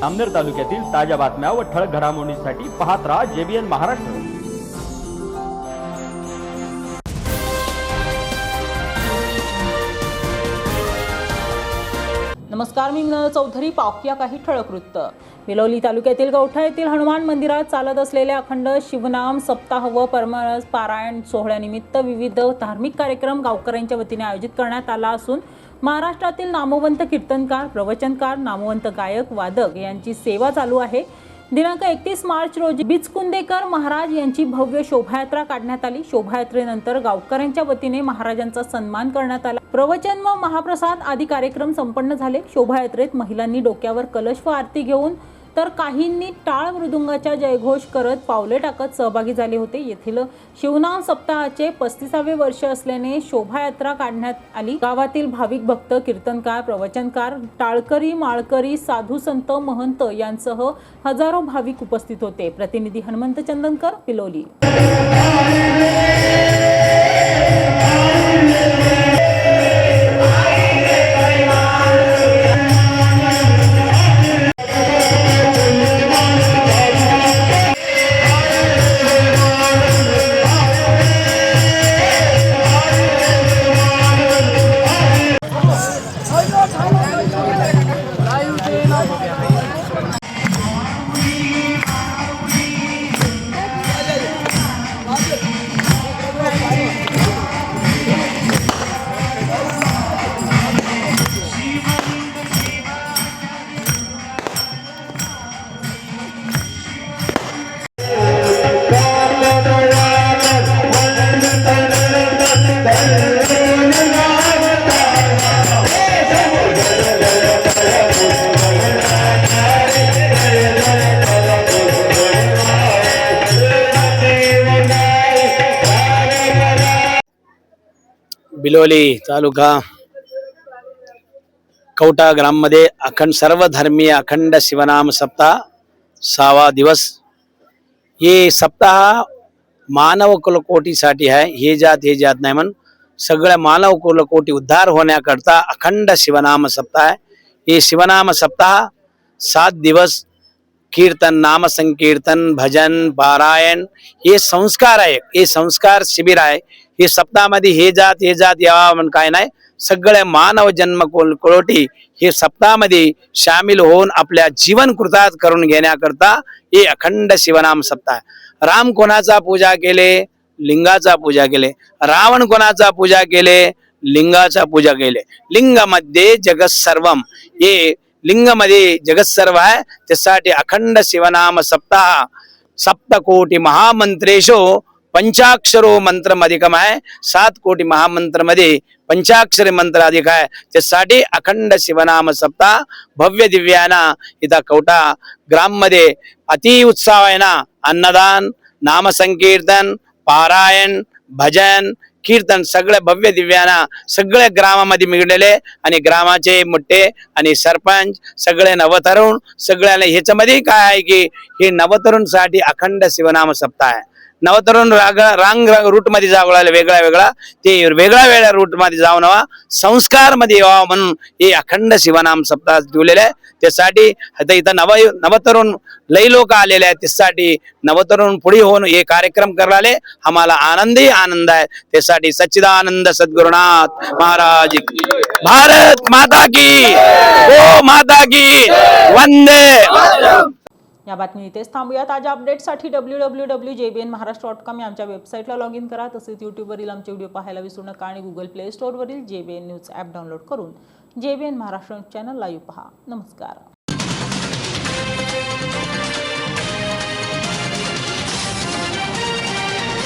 अमनेर तालुक्यातील ताज्या बातम्या व ठळक घडामोडींसाठी पाहत राहा JBN महाराष्ट्र। नमस्कार, मी मृणाल चौधरी। पाहूया काही ठळक वृत्त। बिलोली तालुक्यातील गौठा येथील हनुमान मंदिरात चालत असलेल्या अखंड शिवनाम सप्ताह व परमरस पारायण सोहळ्यानिमित्त विविध धार्मिक कार्यक्रम गावकऱ्यांच्या वतीने आयोजित करण्यात आला असून महाराष्ट्रातील नामवंत कीर्तनकार, प्रवचनकार, नामवंत गायक, वादक यांची सेवा चालू आहे। दिनांक 31 मार्च रोजी बिचकुंदेकर महाराज यांची भव्य शोभायात्रा काढण्यात आली। शोभायात्रेनंतर गावकऱ्यांच्या वतीने महाराजांचा सन्मान करण्यात आला। प्रवचन व महाप्रसाद आदी कार्यक्रम संपन्न झाले। शोभायात्रेत महिलांनी डोक्यावर कलश व आरती घेऊन तर काहींनी टाळ मृदुंगाच्या जयघोष करत पावले टाकत सहभागी झाले होते। येथील शिवनाम सप्ताहाचे 35वे वर्ष असल्याने शोभायात्रा काढण्यात आली। गावातील भाविक भक्त, कीर्तनकार, प्रवचनकार, टाळकरी, माळकरी, साधू संत, महंत यांसह हजारो भाविक उपस्थित होते। प्रतिनिधी हनुमंत चंदनकर, बिलोली। बिलोली तालुका कवठा ग्राममध्ये सर्व धर्मीय अखंड शिवनाम सप्ताह 6वा दिवस। ये सप्ताह मानव कुलकोटीसाठी आहे। हे जात नाही म्हणून सगळ्या मानव कुलकोटी उद्धार होण्याकरता अखंड शिवनाम सप्ताह आहे। हे शिवनाम सप्ताह 7 दिवस कीर्तन, नाम संकीर्तन, भजन, पारायण हे संस्कार आहे। हे संस्कार शिबिर आहे। हे सप्ताहामध्ये हे जात यावा म्हणून काय नाही, सगळे मानव जन्म कोटी हे सप्ताहामध्ये सामील होऊन आपल्या जीवन कृतार्थ करून घेण्याकरता हे अखंड शिवनाम सप्ताह। राम कोणाचा पूजा केले? लिंगाचा पूजा केले। रावण कोणाचा पूजा केले? लिंगाचा पूजा केले। लिंगामध्ये जगत सर्वम, हे लिंगामध्ये जगत सर्व आहे। त्यासाठी अखंड शिवनाम सप्ताह सप्तकोटी महामंत्रेशो पंचाक्षरो मंत्र अधिकम आहे। 7 कोटी महामंत्र मध्ये पंचाक्षरी मंत्र अधिक आहे। त्यासाठी अखंड शिवनाम सप्ताह भव्य दिव्याना इथं कवठा ग्राम मध्ये अति उत्साह आहे ना। अन्नदान, नाम संकीर्तन, पारायण, भजन, कीर्तन सगळे भव्य दिव्याना सगळे ग्रामामध्ये मिळलेले आणि ग्रामाचे मोठे आणि सरपंच सगळे नवतरुण सगळ्याला ह्याच्यामध्ये काय आहे की हे नवतरुण साठी अखंड शिवनाम सप्ताह आहे। नवतरुण रांग रूट मध्ये जावं लागले, वेगळा ते वेगळ्या रूट मध्ये जाऊन संस्कार मध्ये यावं म्हणून हे अखंड शिवनाम सप्ताह ठेवलेले आहे। त्यासाठी आता इथं नवतरुण लई लोक आलेले आहेत। त्यासाठी नवतरुण पुढे होऊन हे कार्यक्रम करायला आम्हाला आनंद आहे। त्यासाठी सच्चिदानंद सद्गुरुनाथ महाराज की, भारत माता की, गो माता की, वंदे। या बातमी इथेच थांबूया। ताज्या अपडेट्ससाठी www.jbnmaharashtra.com या आमच्या वेबसाईटला लॉग इन करा। तसेच यूट्यूबवरील आमचे व्हिडिओ पाहायला विसरू नका आणि गुगल प्ले स्टोअरवरील JBN न्यूज ॲप डाउनलोड करून JBN महाराष्ट्र चॅनल लाईव्ह पहा। नमस्कार।